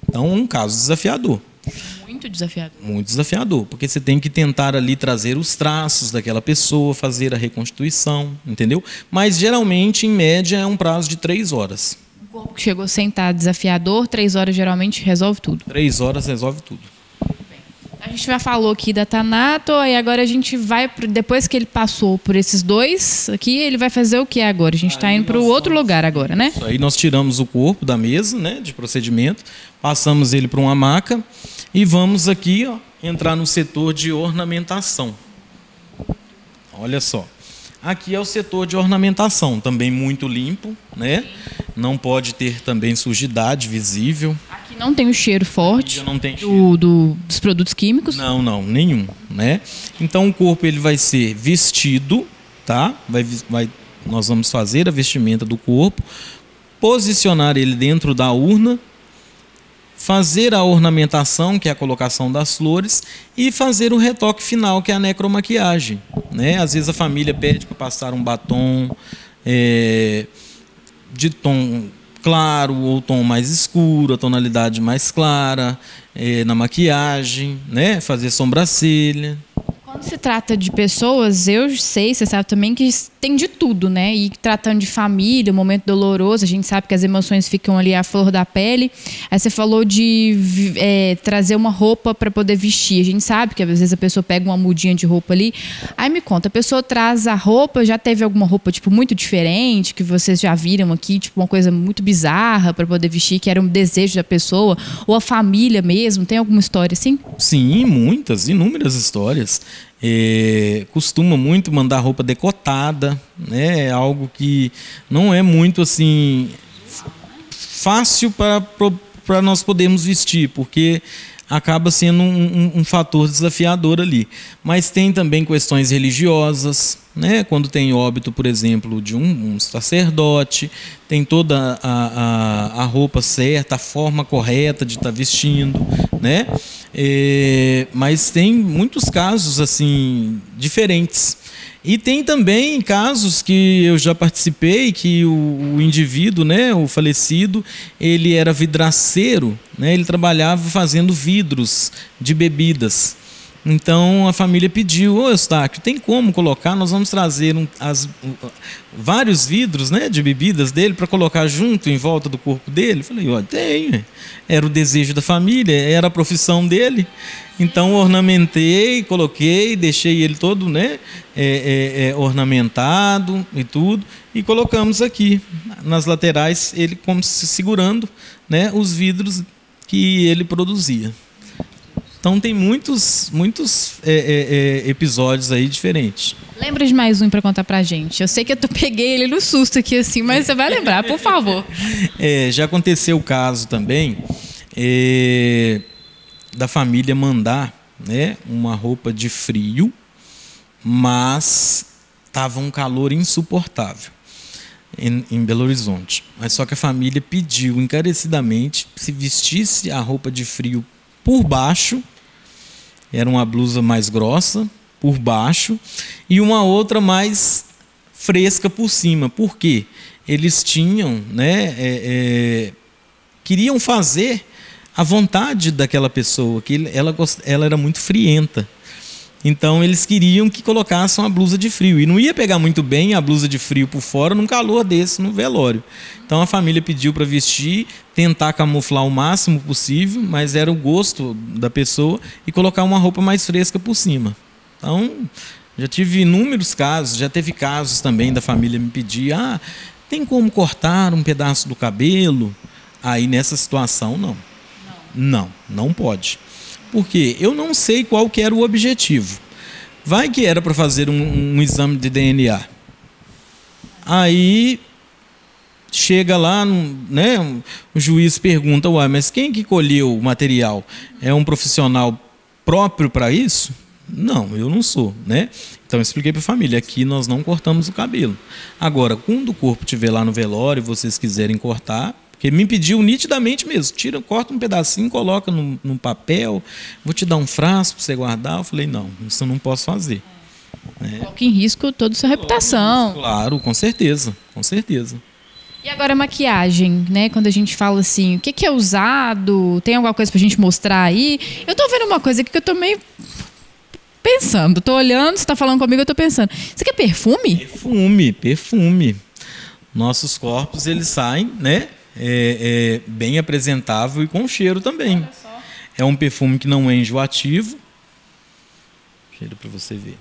Então, um caso desafiador. Muito desafiador. Muito desafiador, porque você tem que tentar ali trazer os traços daquela pessoa, fazer a reconstituição, entendeu? Mas geralmente, em média, é um prazo de 3 horas. Um corpo que chegou sem estar desafiador, 3 horas geralmente resolve tudo. 3 horas resolve tudo. A gente já falou aqui da Thanato, e agora a gente vai, depois que ele passou por esses dois aqui, ele vai fazer o que agora? A gente está indo para o outro lugar agora, né? Isso aí, nós tiramos o corpo da mesa, né, de procedimento, passamos ele para uma maca e vamos aqui, ó, entrar no setor de ornamentação. Olha só. Aqui é o setor de ornamentação, também muito limpo, né? Não pode ter também sujidade visível. Aqui não tem o cheiro forte não tem cheiro. Dos produtos químicos? Não, nenhum, né? Então o corpo ele vai ser vestido, tá? Nós vamos fazer a vestimenta do corpo, posicionar ele dentro da urna, fazer a ornamentação, que é a colocação das flores, e fazer o retoque final, que é a necromaquiagem, né? Às vezes a família pede para passar um batom de tom claro ou tom mais escuro, a tonalidade mais clara na maquiagem, né? Fazer sobrancelha. Quando se trata de pessoas, eu sei, você sabe também que tem de tudo, né? E tratando de família, um momento doloroso, a gente sabe que as emoções ficam ali à flor da pele. Aí você falou de trazer uma roupa para poder vestir. A gente sabe que às vezes a pessoa pega uma mudinha de roupa ali. Aí me conta, a pessoa traz a roupa, já teve alguma roupa tipo muito diferente, que vocês já viram aqui, tipo uma coisa muito bizarra para poder vestir, que era um desejo da pessoa, ou a família mesmo? Tem alguma história assim? Sim, muitas, inúmeras histórias. Costuma muito mandar roupa decotada, né? É algo que não é muito assim fácil para nós podermos vestir, porque acaba sendo um fator desafiador ali. Mas tem também questões religiosas, né? Quando tem óbito, por exemplo, de um sacerdote, tem toda a roupa certa, a forma correta de estar vestindo, né? Mas tem muitos casos assim diferentes. E tem também casos que eu já participei, que o indivíduo, né, o falecido, ele era vidraceiro, né, ele trabalhava fazendo vidros de bebidas. Então a família pediu: ô Eustáquio, tem como colocar? Nós vamos trazer vários vidros, né, de bebidas dele para colocar junto em volta do corpo dele. Eu falei: ó, tem. Era o desejo da família, era a profissão dele. Então ornamentei, coloquei, deixei ele todo, né, ornamentado e tudo, e colocamos aqui nas laterais ele como se segurando, né, os vidros que ele produzia. Então tem muitos episódios aí diferentes. Lembra de mais um para contar pra gente? Eu sei que eu peguei ele no susto aqui assim, mas você vai lembrar, por favor. Já aconteceu o caso também da família mandar, né, uma roupa de frio, mas estava um calor insuportável em Belo Horizonte. Mas só que a família pediu encarecidamente que se vestisse a roupa de frio por baixo, era uma blusa mais grossa por baixo e uma outra mais fresca por cima. Por quê? Eles tinham, né, queriam fazer a vontade daquela pessoa, que ela era muito frienta. Então eles queriam que colocassem uma blusa de frio. E não ia pegar muito bem a blusa de frio por fora num calor desse, no velório. Então a família pediu para vestir, tentar camuflar o máximo possível, mas era o gosto da pessoa, e colocar uma roupa mais fresca por cima. Então já tive inúmeros casos, já teve casos também da família me pedir: tem como cortar um pedaço do cabelo? Aí nessa situação não pode. Porque eu não sei qual que era o objetivo. Vai que era para fazer um exame de DNA. Aí chega lá, né, o juiz pergunta: uai, mas quem que colheu o material? É um profissional próprio para isso? Não, eu não sou, né? Então eu expliquei para a família: aqui nós não cortamos o cabelo. Agora, quando o corpo estiver lá no velório e vocês quiserem cortar, porque me pediu nitidamente mesmo: corta um pedacinho, coloca num papel, vou te dar um frasco para você guardar. Eu falei: não, isso eu não posso fazer. Coloca em risco toda a sua reputação. Claro, com certeza, com certeza. E agora a maquiagem, né? Quando a gente fala assim, o que é usado? Tem alguma coisa pra gente mostrar aí? Eu tô vendo uma coisa aqui que eu tô meio pensando. Tô olhando, você tá falando comigo, eu tô pensando. Isso aqui é perfume? Perfume. Nossos corpos, eles saem, né, bem apresentável e com cheiro também. É um perfume que não é enjoativo. Cheiro para você ver.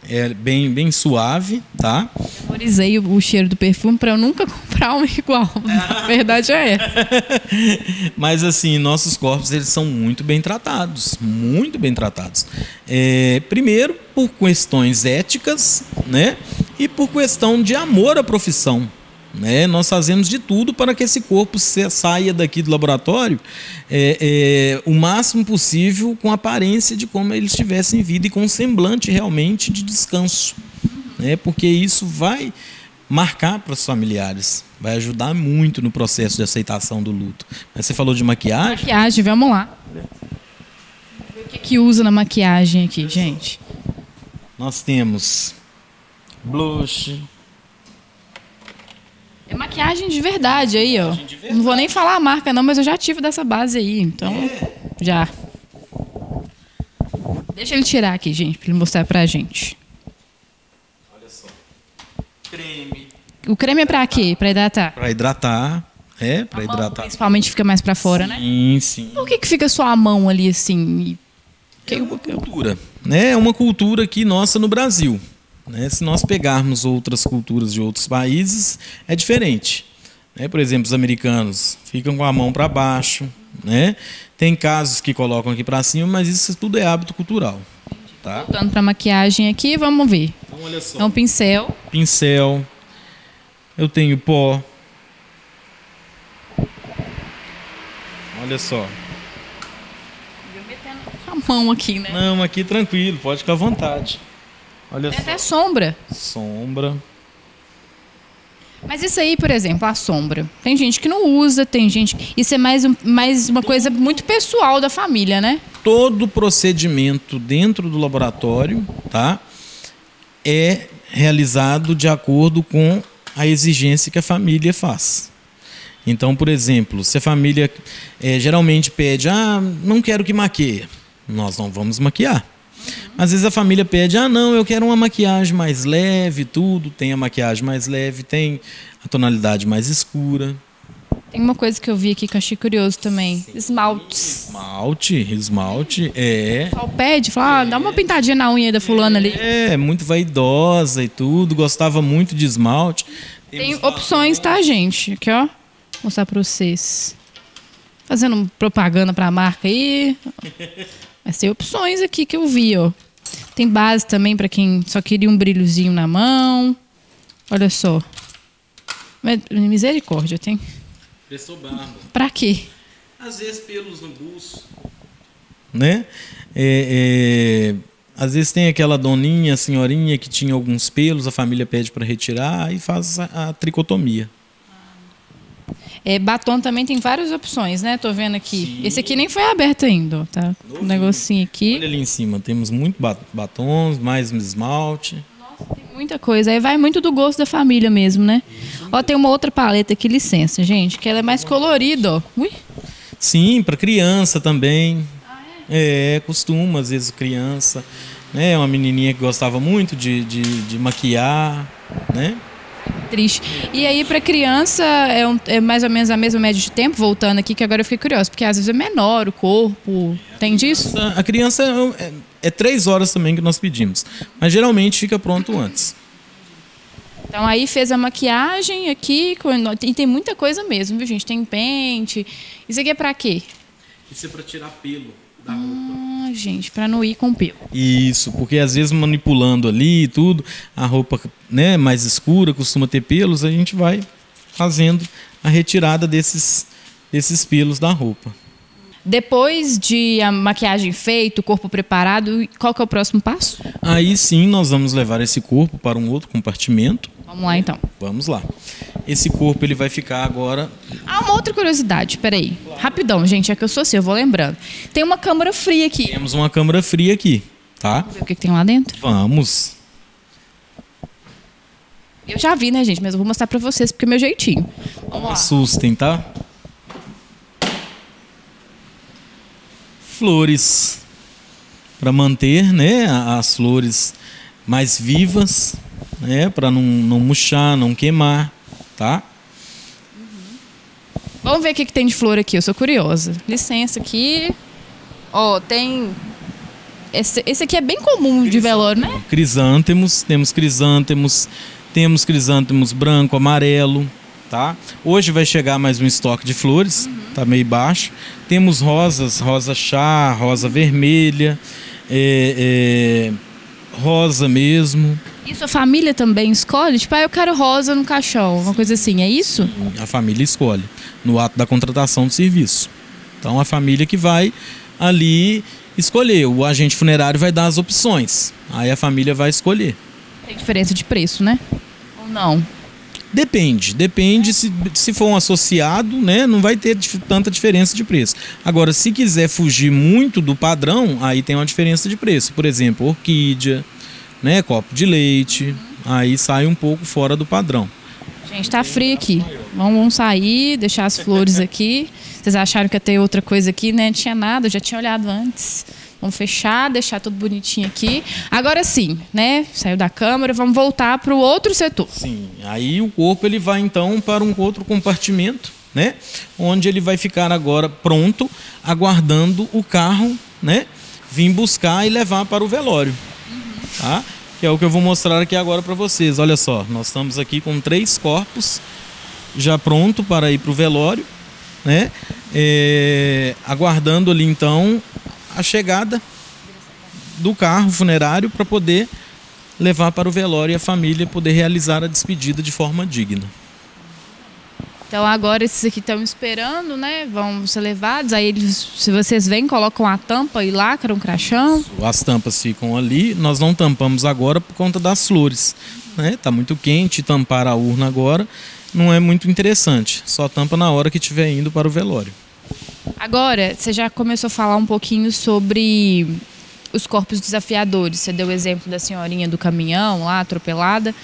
É bem suave, tá? Memorizei o cheiro do perfume para eu nunca comprar um igual. A verdade é essa. Mas assim, nossos corpos, eles são muito bem tratados, muito bem tratados. Primeiro por questões éticas, né? E por questão de amor à profissão. Nós fazemos de tudo para que esse corpo saia daqui do laboratório o máximo possível com a aparência de como ele estivesse em vida e com um semblante realmente de descanso, porque isso vai marcar para os familiares, vai ajudar muito no processo de aceitação do luto. Mas você falou de maquiagem? Maquiagem, vamos lá. O que usa na maquiagem aqui, gente? Nós temos blush. É maquiagem de verdade aí, ó. Não vou nem falar a marca não, mas eu já tive dessa base aí, então já. Deixa ele tirar aqui, gente, para ele mostrar pra gente. Olha só. Creme. O creme é pra quê? Pra hidratar? Pra hidratar, pra hidratar. Principalmente fica mais pra fora, né? Sim. Por que fica só a mão ali assim? É uma cultura, né? É uma cultura aqui nossa no Brasil. Se nós pegarmos outras culturas de outros países, é diferente. Por exemplo, os americanos ficam com a mão para baixo. Tem casos que colocam aqui para cima, mas isso tudo é hábito cultural. Tá? Voltando para a maquiagem aqui, vamos ver. Então, olha só. Então, pincel. Pincel. Eu tenho pó. Olha só. Metendo a mão aqui, né? Não, aqui tranquilo, pode ficar à vontade. Olha Tem só. até sombra. Sombra. Mas isso aí, por exemplo, a sombra. Tem gente que não usa, tem gente... Isso é mais uma coisa muito pessoal da família, né? Todo procedimento dentro do laboratório, tá, é realizado de acordo com a exigência que a família faz. Então, por exemplo, se a família geralmente pede, não quero que maqueie, nós não vamos maquiar. Às vezes a família pede, não, eu quero uma maquiagem mais leve, tudo. Tem a maquiagem mais leve, tem a tonalidade mais escura. Tem uma coisa que eu vi aqui que eu achei curioso também. Esmaltes. Esmalte, O pessoal pede, fala, dá uma pintadinha na unha da fulana ali. Muito vaidosa e tudo, gostava muito de esmalte. Tem opções, tá, gente? Aqui, ó. Vou mostrar pra vocês. Fazendo propaganda pra marca aí. Mas tem opções aqui que eu vi, ó. Tem base também pra quem só queria um brilhozinho na mão. Olha só. Misericórdia, tem. Prestou barba. Pra quê? Às vezes pelos no buço. Né? Às vezes tem aquela doninha, senhorinha que tinha alguns pelos, a família pede para retirar e faz a tricotomia. Batom também tem várias opções, né? Tô vendo aqui. Sim. Esse aqui nem foi aberto ainda, ó, tá? Um negocinho aqui. Olha ali em cima, temos muito batons, mais esmalte. Nossa, tem muita coisa. Aí vai muito do gosto da família mesmo, né? Ó, tem uma outra paleta aqui, licença, gente, que ela é mais colorida, ó. Ui. Sim, para criança também. Costuma, às vezes, criança. Né? Uma menininha que gostava muito de maquiar, né? Triste. E aí, para criança, é mais ou menos a mesma média de tempo, voltando aqui, que agora eu fiquei curiosa, porque às vezes é menor o corpo. Tem disso? A criança é 3 horas também que nós pedimos, mas geralmente fica pronto antes. Então aí fez a maquiagem aqui, e tem muita coisa mesmo, viu, gente? Tem pente. Isso aqui é para quê? Isso é para tirar pelo da roupa. Gente, para não ir com pelo. Isso, porque às vezes manipulando ali e tudo, a roupa, né, mais escura, costuma ter pelos, a gente vai fazendo a retirada desses pelos da roupa. Depois de a maquiagem feita, o corpo preparado, qual que é o próximo passo? Aí sim nós vamos levar esse corpo para um outro compartimento. Vamos lá então. Vamos lá. Esse corpo ele vai ficar agora... Uma outra curiosidade, peraí. Rapidão, gente, é que eu sou assim, eu vou lembrando. Tem uma câmara fria aqui. Temos uma câmara fria aqui, tá? Vamos ver o que tem lá dentro? Vamos. Eu já vi, né, gente? Mas eu vou mostrar pra vocês, porque é meu jeitinho. Vamos lá. Assustem, tá? Flores. Para manter, né, as flores mais vivas, né, para não murchar, não queimar, tá? Vamos ver o que tem de flor aqui, eu sou curiosa. Licença aqui. Ó, tem... Esse aqui é bem comum de velório, né? Crisântemos, temos crisântemos branco, amarelo, tá? Hoje vai chegar mais um estoque de flores, tá meio baixo. Temos rosas, rosa chá, rosa vermelha, rosa mesmo. Isso a família também escolhe? Tipo, eu quero rosa no caixão, uma coisa assim, é isso? A família escolhe, no ato da contratação do serviço. Então a família que vai ali escolher, o agente funerário vai dar as opções, aí a família vai escolher. Tem diferença de preço, né? Ou não? Depende, se for um associado, né, não vai ter tanta diferença de preço. Agora, se quiser fugir muito do padrão, aí tem uma diferença de preço. Por exemplo, orquídea, né, copo de leite, aí sai um pouco fora do padrão. Gente, tá frio aqui. Vamos sair, deixar as flores aqui. Vocês acharam que ia ter outra coisa aqui, né? Não tinha nada, eu já tinha olhado antes. Vamos fechar, deixar tudo bonitinho aqui. Agora sim, né? Saiu da câmera, vamos voltar para o outro setor. Sim, aí o corpo ele vai então para um outro compartimento, né? Onde ele vai ficar agora pronto, aguardando o carro, né? Vir buscar e levar para o velório, tá? Que é o que eu vou mostrar aqui agora para vocês. Olha só, nós estamos aqui com 3 corpos já pronto para ir para o velório, né? Aguardando ali então a chegada do carro funerário para poder levar para o velório e a família poder realizar a despedida de forma digna. Então agora esses aqui estão esperando, né? Vão ser levados, aí eles, se vocês vêm, colocam a tampa e lacram o caixão. As tampas ficam ali, nós não tampamos agora por conta das flores, né? Tá muito quente, tampar a urna agora não é muito interessante, só tampa na hora que estiver indo para o velório. Agora, você já começou a falar um pouquinho sobre os corpos desafiadores. Você deu o exemplo da senhorinha do caminhão lá, atropelada.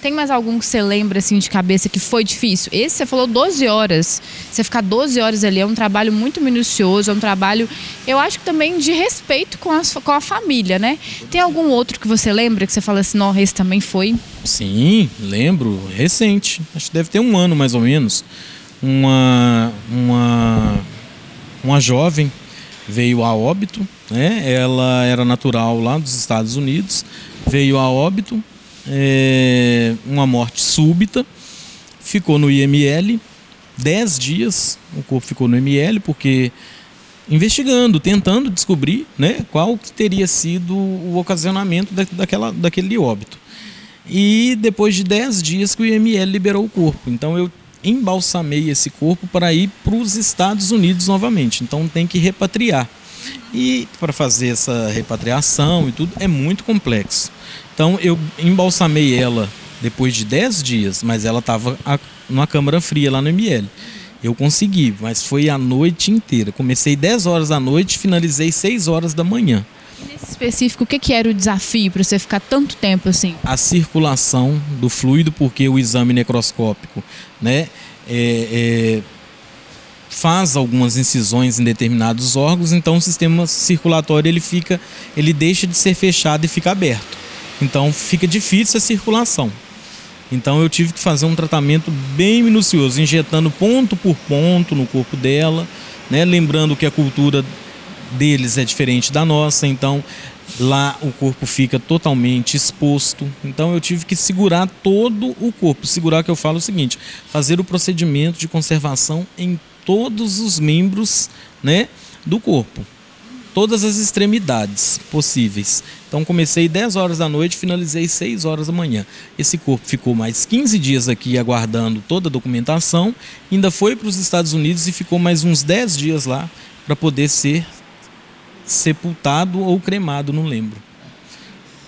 Tem mais algum que você lembra, assim, de cabeça que foi difícil? Esse você falou 12 horas. Você ficar 12 horas ali é um trabalho muito minucioso, é um trabalho, eu acho que também de respeito com a família, né? Tem algum outro que você lembra que você fala assim, não, esse também foi? Sim, lembro, recente. Acho que deve ter um ano mais ou menos. Uma jovem veio a óbito, né? Ela era natural lá dos Estados Unidos, veio a óbito, uma morte súbita, ficou no IML 10 dias, o corpo ficou no IML porque investigando, tentando descobrir, né, qual que teria sido o ocasionamento daquele óbito. E depois de 10 dias que o IML liberou o corpo, então eu embalsamei esse corpo para ir para os Estados Unidos novamente, então tem que repatriar. E para fazer essa repatriação e tudo é muito complexo. Então eu embalsamei ela depois de 10 dias, mas ela estava numa câmara fria lá no IML. Eu consegui, mas foi a noite inteira. Comecei 10 horas da noite, finalizei 6 horas da manhã. Nesse específico, o que era o desafio para você ficar tanto tempo assim? A circulação do fluido, porque o exame necroscópico, né, faz algumas incisões em determinados órgãos, então o sistema circulatório ele deixa de ser fechado e fica aberto. Então fica difícil a circulação. Então eu tive que fazer um tratamento bem minucioso, injetando ponto por ponto no corpo dela, né? Lembrando que a cultura deles é diferente da nossa, então lá o corpo fica totalmente exposto. Então eu tive que segurar todo o corpo. Segurar, que eu falo o seguinte, fazer o procedimento de conservação em todos os membros, né, do corpo. Todas as extremidades possíveis. Então comecei 10 horas da noite, finalizei 6 horas da manhã. Esse corpo ficou mais 15 dias aqui aguardando toda a documentação, ainda foi para os Estados Unidos e ficou mais uns 10 dias lá para poder ser sepultado ou cremado, não lembro.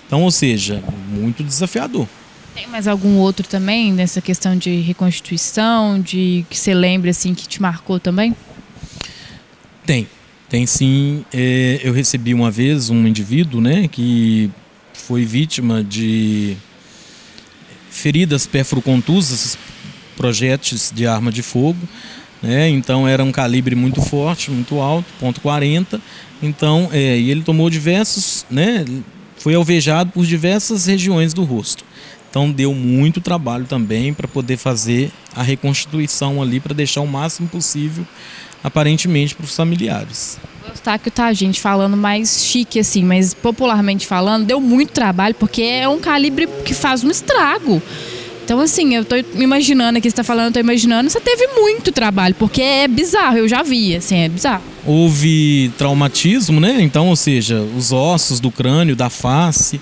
Então, ou seja, muito desafiador. Tem mais algum outro também nessa questão de reconstituição, de que você lembra assim que te marcou também? Tem sim. Eu recebi uma vez um indivíduo, né, que foi vítima de feridas perfurocontusas, projéteis de arma de fogo, né? Então era um calibre muito forte, muito alto, .40. Então, e ele tomou diversos, né, foi alvejado por diversas regiões do rosto. Então deu muito trabalho também para poder fazer a reconstituição ali, para deixar o máximo possível, aparentemente, para os familiares. O Eustáquio tá, gente, falando mais chique assim, mas popularmente falando, deu muito trabalho, porque é um calibre que faz um estrago. Então, assim, eu tô imaginando aqui, você tá falando, eu tô imaginando, você teve muito trabalho, porque é bizarro, eu já vi, assim, é bizarro. Houve traumatismo, né? Então, ou seja, os ossos do crânio, da face,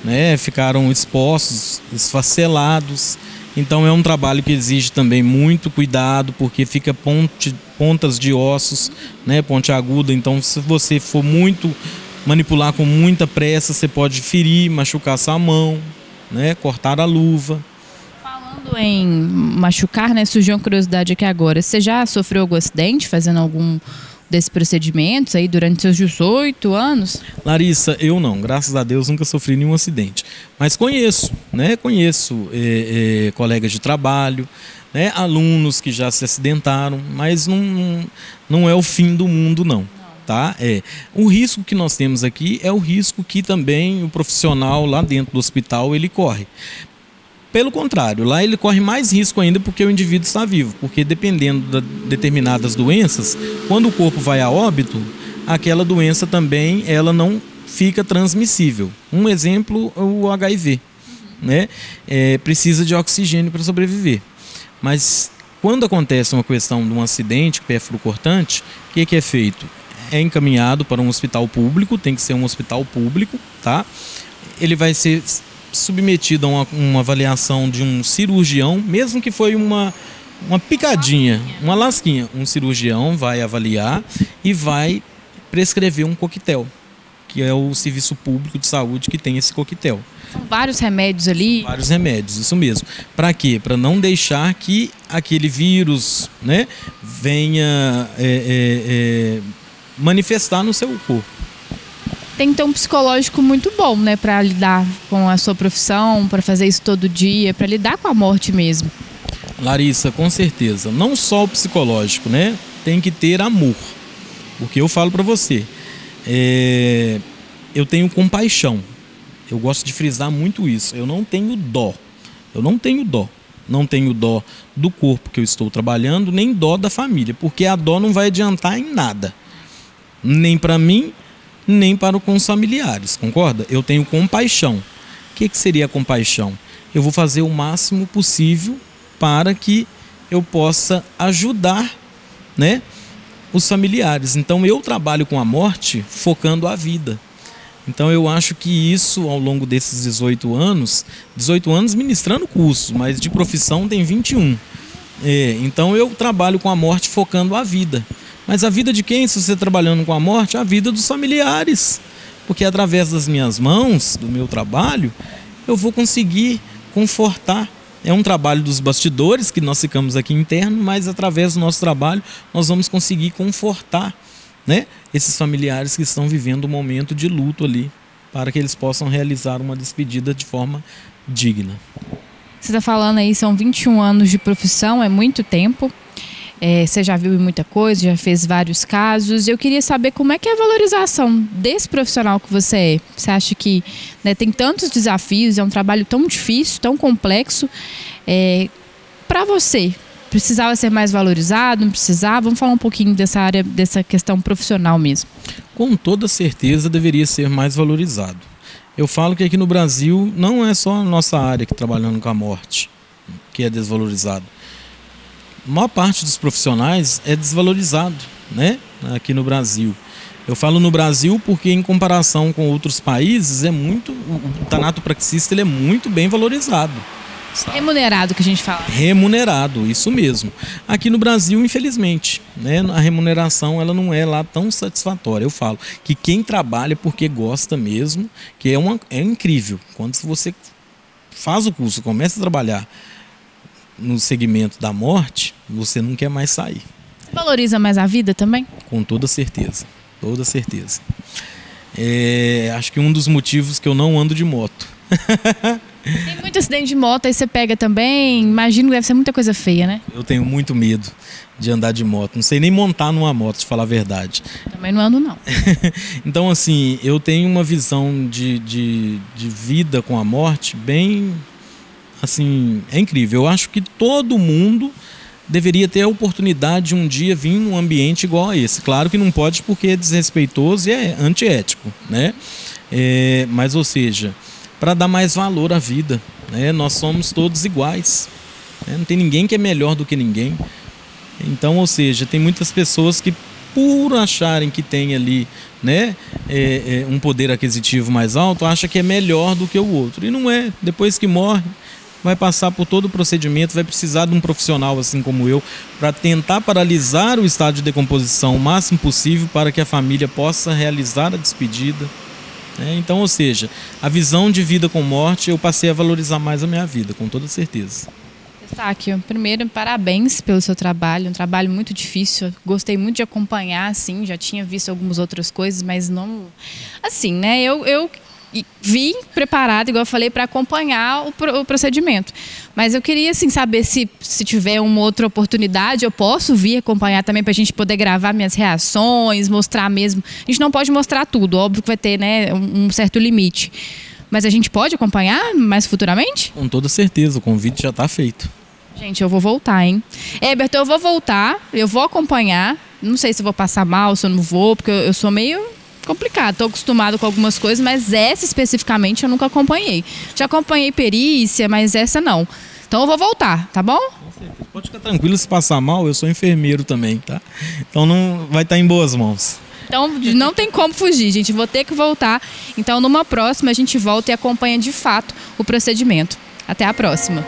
né, ficaram expostos, esfacelados. Então é um trabalho que exige também muito cuidado, porque fica pontas de ossos, né, ponte aguda. Então, se você for manipular com muita pressa, você pode ferir, machucar sua mão, né, cortar a luva. Falando em machucar, né, surgiu uma curiosidade aqui agora. Você já sofreu algum acidente fazendo algum desses procedimentos aí durante seus 18 anos? Larissa, eu não, graças a Deus nunca sofri nenhum acidente, mas conheço, né, colegas de trabalho, né, alunos que já se acidentaram, mas não é o fim do mundo não, tá? O risco que nós temos aqui é o risco que também o profissional lá dentro do hospital ele corre. Pelo contrário, lá ele corre mais risco ainda porque o indivíduo está vivo, porque dependendo de determinadas doenças, quando o corpo vai a óbito, aquela doença também ela não fica transmissível. Um exemplo, o HIV, né? Precisa de oxigênio para sobreviver. Mas quando acontece uma questão de um acidente perfuro-cortante, o que é feito? É encaminhado para um hospital público, tem que ser um hospital público, tá? Ele vai ser submetido a uma avaliação de um cirurgião, mesmo que foi uma picadinha, uma lasquinha. Um cirurgião vai avaliar e vai prescrever um coquetel, que é o serviço público de saúde que tem esse coquetel. São vários remédios ali? Vários remédios, isso mesmo. Para quê? Para não deixar que aquele vírus, né, venha manifestar no seu corpo. Tem que ter um psicológico muito bom, né, para lidar com a sua profissão, para fazer isso todo dia, para lidar com a morte mesmo. Larissa, com certeza. Não só o psicológico, né? Tem que ter amor. Porque eu falo para você, eu tenho compaixão. Eu gosto de frisar muito isso. Eu não tenho dó. Eu não tenho dó. Não tenho dó do corpo que eu estou trabalhando, nem dó da família, porque a dó não vai adiantar em nada. Nem para mim, nem para com os familiares, concorda? Eu tenho compaixão. O que seria a compaixão? Eu vou fazer o máximo possível para que eu possa ajudar, né, os familiares. Então eu trabalho com a morte focando a vida. Então eu acho que isso ao longo desses 18 anos ministrando cursos, mas de profissão tem 21. Então eu trabalho com a morte focando a vida. Mas a vida de quem, se você trabalhando com a morte? A vida dos familiares. Porque através das minhas mãos, do meu trabalho, eu vou conseguir confortar. É um trabalho dos bastidores que nós ficamos aqui interno, mas através do nosso trabalho nós vamos conseguir confortar, né, esses familiares que estão vivendo um momento de luto ali, para que eles possam realizar uma despedida de forma digna. Você está falando aí, são 21 anos de profissão, é muito tempo. Você já viu muita coisa, já fez vários casos. Eu queria saber como é que é a valorização desse profissional que você é. Você acha que, né, tem tantos desafios, é um trabalho tão difícil, tão complexo. Para você, precisava ser mais valorizado, não precisava? Vamos falar um pouquinho dessa área, dessa questão profissional mesmo. Com toda certeza deveria ser mais valorizado. Eu falo que aqui no Brasil não é só a nossa área que trabalhando com a morte que é desvalorizado. A maior parte dos profissionais é desvalorizado, né, aqui no Brasil. Eu falo no Brasil porque em comparação com outros países o tanatopraxista ele é muito bem valorizado. Sabe? Remunerado, que a gente fala. Remunerado, isso mesmo. Aqui no Brasil, infelizmente, né, a remuneração ela não é lá tão satisfatória. Eu falo que quem trabalha porque gosta mesmo, que é incrível. Quando você faz o curso, começa a trabalhar no segmento da morte, você não quer mais sair. Você valoriza mais a vida também? Com toda certeza, toda certeza. Acho que um dos motivos que eu não ando de moto. Tem muito acidente de moto, aí você pega também. Imagino que deve ser muita coisa feia, né? Eu tenho muito medo de andar de moto. Não sei nem montar numa moto, de falar a verdade. Também não ando, não. Então, assim, eu tenho uma visão de vida com a morte bem... Assim, é incrível. Eu acho que todo mundo deveria ter a oportunidade de um dia vir num ambiente igual a esse. Claro que não pode porque é desrespeitoso e é antiético, né? Mas, ou seja, para dar mais valor à vida, né? Nós somos todos iguais, né? Não tem ninguém que é melhor do que ninguém. Então, ou seja, tem muitas pessoas que por acharem que tem ali, né, um poder aquisitivo mais alto, acha que é melhor do que o outro. E não é. Depois que morre, vai passar por todo o procedimento, vai precisar de um profissional assim como eu para tentar paralisar o estado de decomposição o máximo possível para que a família possa realizar a despedida. Então, ou seja, a visão de vida com morte, eu passei a valorizar mais a minha vida, com toda certeza. Eustáquio, primeiro, parabéns pelo seu trabalho, um trabalho muito difícil, gostei muito de acompanhar, assim, já tinha visto algumas outras coisas, mas não... Assim, né, eu vim preparado, igual eu falei, para acompanhar o procedimento. Mas eu queria, assim, saber se tiver uma outra oportunidade, eu posso vir acompanhar também para a gente poder gravar minhas reações, mostrar mesmo. A gente não pode mostrar tudo, óbvio que vai ter, né, um certo limite. Mas a gente pode acompanhar mais futuramente? Com toda certeza, o convite já está feito. Gente, eu vou voltar, hein? Heberto, eu vou voltar, eu vou acompanhar. Não sei se vou passar mal, se eu não vou, porque eu sou meio... complicado, estou acostumado com algumas coisas, mas essa especificamente eu nunca acompanhei. Já acompanhei perícia, mas essa não. Então eu vou voltar, tá bom? Pode ficar tranquilo, se passar mal, eu sou enfermeiro também, tá? Então não vai estar em boas mãos. Então não tem como fugir, gente, vou ter que voltar. Então numa próxima a gente volta e acompanha de fato o procedimento. Até a próxima.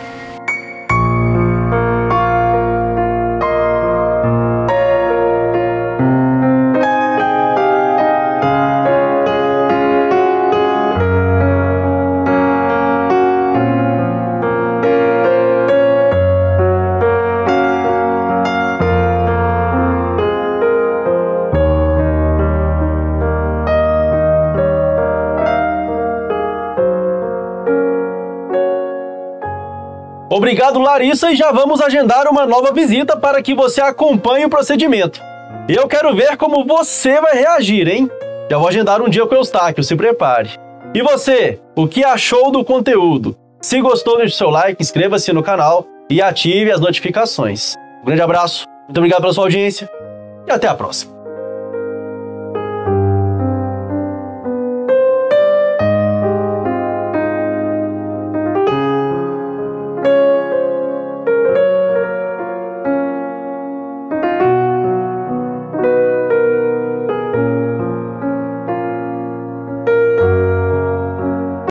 Obrigado, Larissa, e já vamos agendar uma nova visita para que você acompanhe o procedimento. E eu quero ver como você vai reagir, hein? Já vou agendar um dia com o Eustáquio, se prepare. E você, o que achou do conteúdo? Se gostou, deixe seu like, inscreva-se no canal e ative as notificações. Um grande abraço, muito obrigado pela sua audiência e até a próxima.